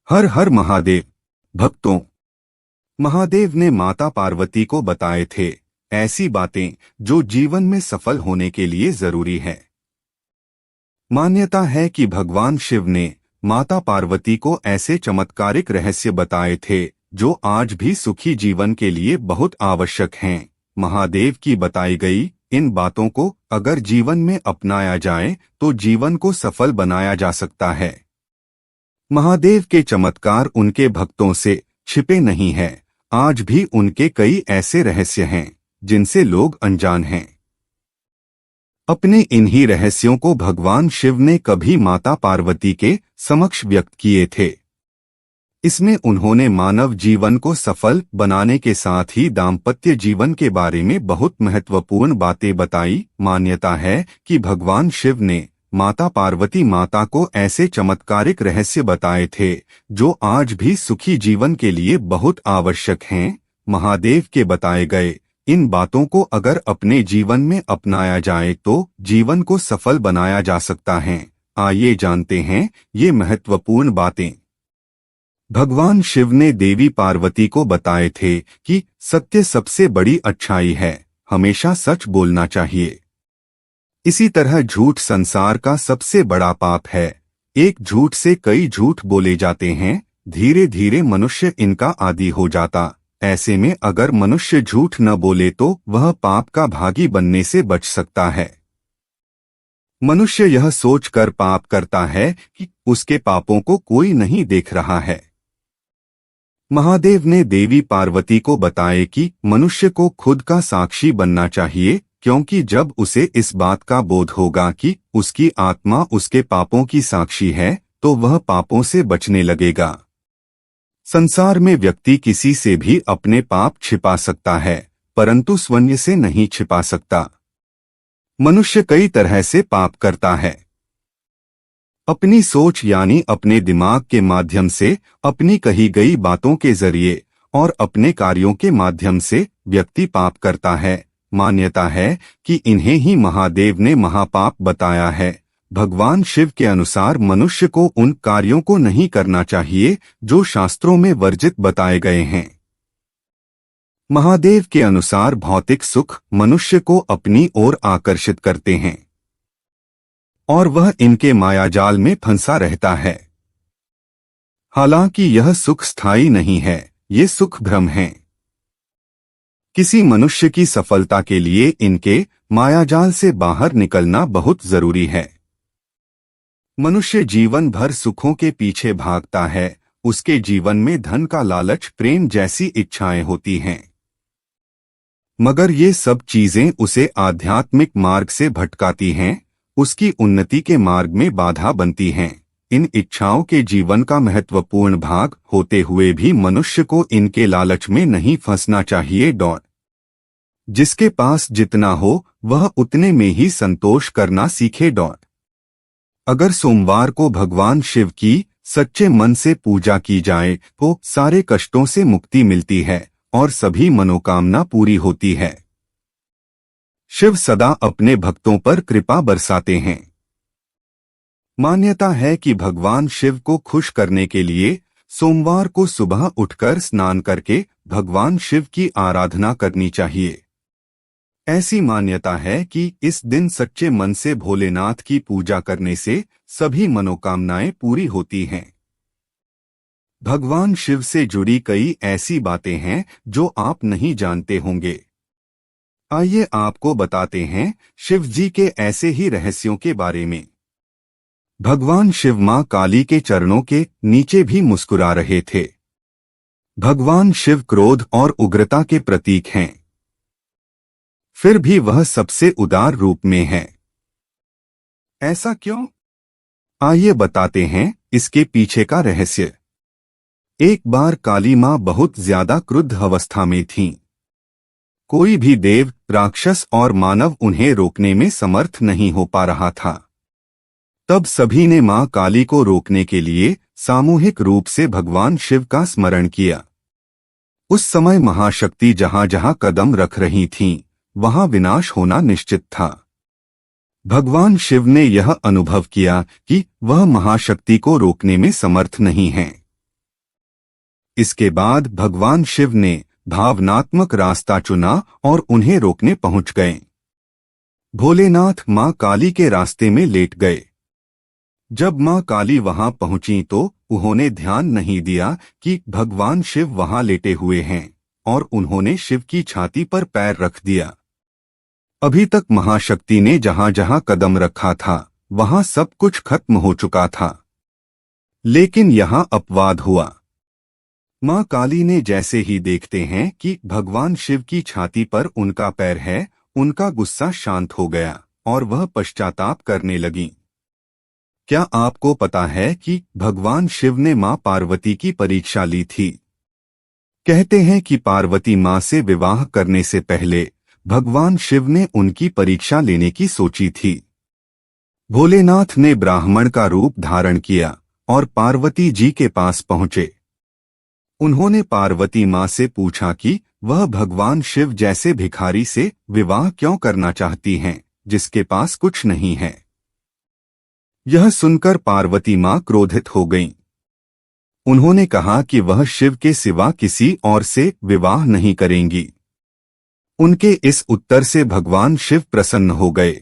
हर हर महादेव। भक्तों, महादेव ने माता पार्वती को बताए थे ऐसी बातें जो जीवन में सफल होने के लिए जरूरी है। मान्यता है कि भगवान शिव ने माता पार्वती को ऐसे चमत्कारिक रहस्य बताए थे जो आज भी सुखी जीवन के लिए बहुत आवश्यक हैं। महादेव की बताई गई इन बातों को अगर जीवन में अपनाया जाए तो जीवन को सफल बनाया जा सकता है। महादेव के चमत्कार उनके भक्तों से छिपे नहीं हैं। आज भी उनके कई ऐसे रहस्य हैं जिनसे लोग अनजान हैं। अपने इन्हीं रहस्यों को भगवान शिव ने कभी माता पार्वती के समक्ष व्यक्त किए थे। इसमें उन्होंने मानव जीवन को सफल बनाने के साथ ही दाम्पत्य जीवन के बारे में बहुत महत्वपूर्ण बातें बताई। मान्यता है कि भगवान शिव ने माता पार्वती माता को ऐसे चमत्कारिक रहस्य बताए थे जो आज भी सुखी जीवन के लिए बहुत आवश्यक हैं। महादेव के बताए गए इन बातों को अगर अपने जीवन में अपनाया जाए तो जीवन को सफल बनाया जा सकता है। आइए जानते हैं ये महत्वपूर्ण बातें। भगवान शिव ने देवी पार्वती को बताए थे कि सत्य सबसे बड़ी अच्छाई है, हमेशा सच बोलना चाहिए। इसी तरह झूठ संसार का सबसे बड़ा पाप है। एक झूठ से कई झूठ बोले जाते हैं, धीरे धीरे मनुष्य इनका आदी हो जाता। ऐसे में अगर मनुष्य झूठ न बोले तो वह पाप का भागी बनने से बच सकता है। मनुष्य यह सोचकर पाप करता है कि उसके पापों को कोई नहीं देख रहा है। महादेव ने देवी पार्वती को बताए कि मनुष्य को खुद का साक्षी बनना चाहिए, क्योंकि जब उसे इस बात का बोध होगा कि उसकी आत्मा उसके पापों की साक्षी है तो वह पापों से बचने लगेगा। संसार में व्यक्ति किसी से भी अपने पाप छिपा सकता है, परंतु स्वयं से नहीं छिपा सकता। मनुष्य कई तरह से पाप करता है। अपनी सोच यानी अपने दिमाग के माध्यम से, अपनी कही गई बातों के जरिए और अपने कार्यों के माध्यम से व्यक्ति पाप करता है। मान्यता है कि इन्हें ही महादेव ने महापाप बताया है। भगवान शिव के अनुसार मनुष्य को उन कार्यों को नहीं करना चाहिए जो शास्त्रों में वर्जित बताए गए हैं। महादेव के अनुसार भौतिक सुख मनुष्य को अपनी ओर आकर्षित करते हैं और वह इनके मायाजाल में फंसा रहता है। हालांकि यह सुख स्थायी नहीं है, ये सुख भ्रम है। किसी मनुष्य की सफलता के लिए इनके मायाजाल से बाहर निकलना बहुत जरूरी है। मनुष्य जीवन भर सुखों के पीछे भागता है, उसके जीवन में धन का लालच, प्रेम जैसी इच्छाएं होती हैं, मगर ये सब चीजें उसे आध्यात्मिक मार्ग से भटकाती हैं, उसकी उन्नति के मार्ग में बाधा बनती हैं। इन इच्छाओं के जीवन का महत्वपूर्ण भाग होते हुए भी मनुष्य को इनके लालच में नहीं फंसना चाहिए। जिसके पास जितना हो वह उतने में ही संतोष करना सीखे। अगर सोमवार को भगवान शिव की सच्चे मन से पूजा की जाए तो सारे कष्टों से मुक्ति मिलती है और सभी मनोकामना पूरी होती है। शिव सदा अपने भक्तों पर कृपा बरसाते हैं। मान्यता है कि भगवान शिव को खुश करने के लिए सोमवार को सुबह उठकर स्नान करके भगवान शिव की आराधना करनी चाहिए। ऐसी मान्यता है कि इस दिन सच्चे मन से भोलेनाथ की पूजा करने से सभी मनोकामनाएं पूरी होती हैं। भगवान शिव से जुड़ी कई ऐसी बातें हैं जो आप नहीं जानते होंगे। आइए आपको बताते हैं शिव जी के ऐसे ही रहस्यों के बारे में। भगवान शिव मां काली के चरणों के नीचे भी मुस्कुरा रहे थे। भगवान शिव क्रोध और उग्रता के प्रतीक हैं, फिर भी वह सबसे उदार रूप में है। ऐसा क्यों? आइए बताते हैं इसके पीछे का रहस्य। एक बार काली मां बहुत ज्यादा क्रुद्ध अवस्था में थीं। कोई भी देव, राक्षस और मानव उन्हें रोकने में समर्थ नहीं हो पा रहा था। तब सभी ने मां काली को रोकने के लिए सामूहिक रूप से भगवान शिव का स्मरण किया। उस समय महाशक्ति जहां जहां कदम रख रही थीं, वहां विनाश होना निश्चित था। भगवान शिव ने यह अनुभव किया कि वह महाशक्ति को रोकने में समर्थ नहीं हैं। इसके बाद भगवान शिव ने भावनात्मक रास्ता चुना और उन्हें रोकने पहुंच गए। भोलेनाथ मां काली के रास्ते में लेट गए। जब मां काली वहां पहुंची तो उन्होंने ध्यान नहीं दिया कि भगवान शिव वहां लेटे हुए हैं और उन्होंने शिव की छाती पर पैर रख दिया। अभी तक महाशक्ति ने जहां जहां कदम रखा था वहां सब कुछ खत्म हो चुका था, लेकिन यहां अपवाद हुआ। मां काली ने जैसे ही देखते हैं कि भगवान शिव की छाती पर उनका पैर है, उनका गुस्सा शांत हो गया और वह पश्चाताप करने लगीं। क्या आपको पता है कि भगवान शिव ने मां पार्वती की परीक्षा ली थी? कहते हैं कि पार्वती मां से विवाह करने से पहले भगवान शिव ने उनकी परीक्षा लेने की सोची थी। भोलेनाथ ने ब्राह्मण का रूप धारण किया और पार्वती जी के पास पहुंचे। उन्होंने पार्वती मां से पूछा कि वह भगवान शिव जैसे भिखारी से विवाह क्यों करना चाहती हैं, जिसके पास कुछ नहीं है। यह सुनकर पार्वती मां क्रोधित हो गईं। उन्होंने कहा कि वह शिव के सिवा किसी और से विवाह नहीं करेंगी। उनके इस उत्तर से भगवान शिव प्रसन्न हो गए।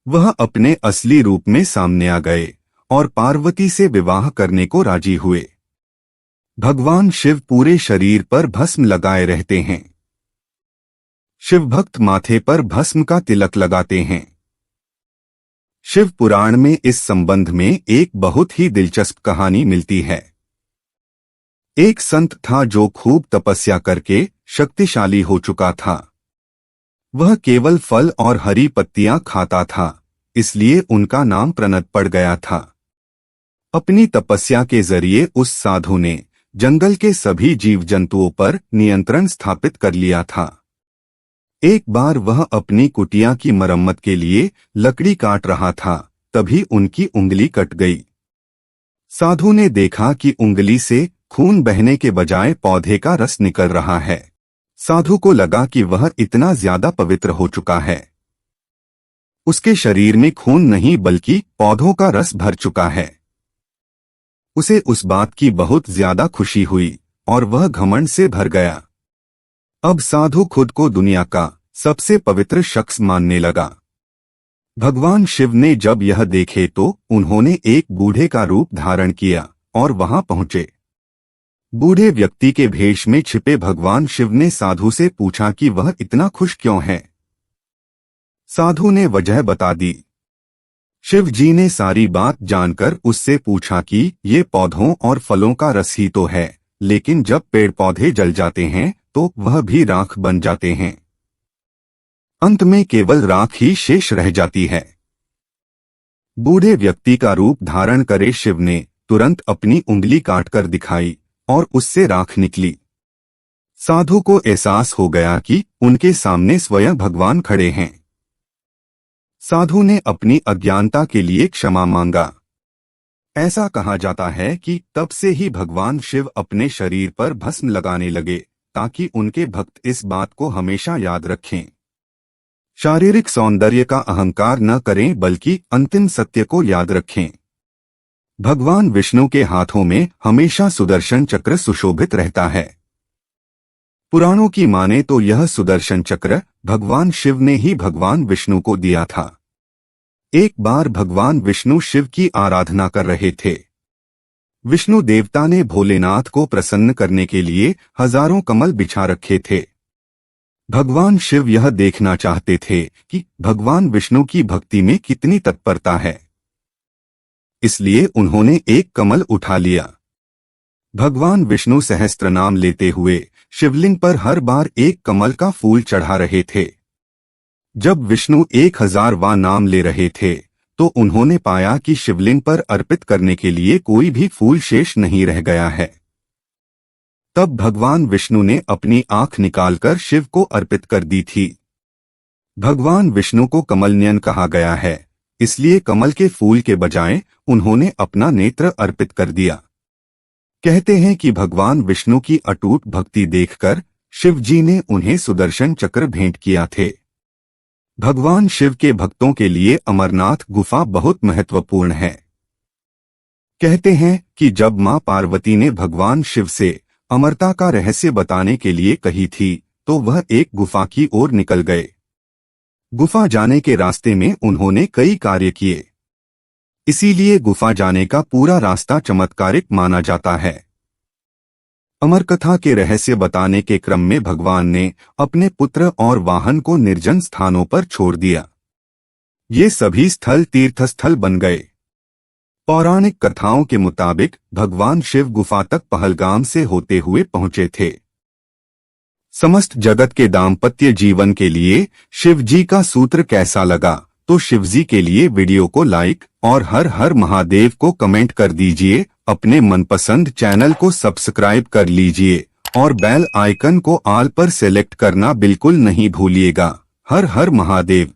वह अपने असली रूप में सामने आ गए और पार्वती से विवाह करने को राजी हुए। भगवान शिव पूरे शरीर पर भस्म लगाए रहते हैं। शिव भक्त माथे पर भस्म का तिलक लगाते हैं। शिव पुराण में इस संबंध में एक बहुत ही दिलचस्प कहानी मिलती है। एक संत था जो खूब तपस्या करके शक्तिशाली हो चुका था। वह केवल फल और हरी पत्तियां खाता था, इसलिए उनका नाम प्रणत पड़ गया था। अपनी तपस्या के जरिए उस साधु ने जंगल के सभी जीव जंतुओं पर नियंत्रण स्थापित कर लिया था। एक बार वह अपनी कुटिया की मरम्मत के लिए लकड़ी काट रहा था, तभी उनकी उंगली कट गई। साधु ने देखा कि उंगली से खून बहने के बजाय पौधे का रस निकल रहा है। साधु को लगा कि वह इतना ज्यादा पवित्र हो चुका है। उसके शरीर में खून नहीं बल्कि पौधों का रस भर चुका है। उसे उस बात की बहुत ज्यादा खुशी हुई और वह घमंड से भर गया। अब साधु खुद को दुनिया का सबसे पवित्र शख्स मानने लगा। भगवान शिव ने जब यह देखे तो उन्होंने एक बूढ़े का रूप धारण किया और वहां पहुंचे। बूढ़े व्यक्ति के भेष में छिपे भगवान शिव ने साधु से पूछा कि वह इतना खुश क्यों है। साधु ने वजह बता दी। शिव जी ने सारी बात जानकर उससे पूछा कि ये पौधों और फलों का रस ही तो है, लेकिन जब पेड़ पौधे जल जाते हैं तो वह भी राख बन जाते हैं। अंत में केवल राख ही शेष रह जाती है। बूढ़े व्यक्ति का रूप धारण करे शिव ने तुरंत अपनी उंगली काटकर दिखाई और उससे राख निकली। साधु को एहसास हो गया कि उनके सामने स्वयं भगवान खड़े हैं। साधु ने अपनी अज्ञानता के लिए क्षमा मांगा। ऐसा कहा जाता है कि तब से ही भगवान शिव अपने शरीर पर भस्म लगाने लगे ताकि उनके भक्त इस बात को हमेशा याद रखें। शारीरिक सौंदर्य का अहंकार न करें बल्कि अंतिम सत्य को याद रखें। भगवान विष्णु के हाथों में हमेशा सुदर्शन चक्र सुशोभित रहता है। पुराणों की माने तो यह सुदर्शन चक्र भगवान शिव ने ही भगवान विष्णु को दिया था। एक बार भगवान विष्णु शिव की आराधना कर रहे थे। विष्णु देवता ने भोलेनाथ को प्रसन्न करने के लिए हजारों कमल बिछा रखे थे। भगवान शिव यह देखना चाहते थे कि भगवान विष्णु की भक्ति में कितनी तत्परता है, इसलिए उन्होंने एक कमल उठा लिया। भगवान विष्णु सहस्त्र नाम लेते हुए शिवलिंग पर हर बार एक कमल का फूल चढ़ा रहे थे। जब विष्णु 1000वां नाम ले रहे थे तो उन्होंने पाया कि शिवलिंग पर अर्पित करने के लिए कोई भी फूल शेष नहीं रह गया है। तब भगवान विष्णु ने अपनी आंख निकालकर शिव को अर्पित कर दी थी। भगवान विष्णु को कमलनयन कहा गया है, इसलिए कमल के फूल के बजाय उन्होंने अपना नेत्र अर्पित कर दिया। कहते हैं कि भगवान विष्णु की अटूट भक्ति देखकर शिव जी ने उन्हें सुदर्शन चक्र भेंट किया थे। भगवान शिव के भक्तों के लिए अमरनाथ गुफा बहुत महत्वपूर्ण है। कहते हैं कि जब मां पार्वती ने भगवान शिव से अमरता का रहस्य बताने के लिए कही थी तो वह एक गुफा की ओर निकल गए। गुफा जाने के रास्ते में उन्होंने कई कार्य किए, इसीलिए गुफा जाने का पूरा रास्ता चमत्कारिक माना जाता है। अमर कथा के रहस्य बताने के क्रम में भगवान ने अपने पुत्र और वाहन को निर्जन स्थानों पर छोड़ दिया। ये सभी स्थल तीर्थस्थल बन गए। पौराणिक कथाओं के मुताबिक भगवान शिव गुफा तक पहलगाम से होते हुए पहुंचे थे। समस्त जगत के दाम्पत्य जीवन के लिए शिव जी का सूत्र कैसा लगा तो शिव जी के लिए वीडियो को लाइक और हर हर महादेव को कमेंट कर दीजिए। अपने मनपसंद चैनल को सब्सक्राइब कर लीजिए और बेल आइकन को ऑल पर सेलेक्ट करना बिल्कुल नहीं भूलिएगा। हर हर महादेव।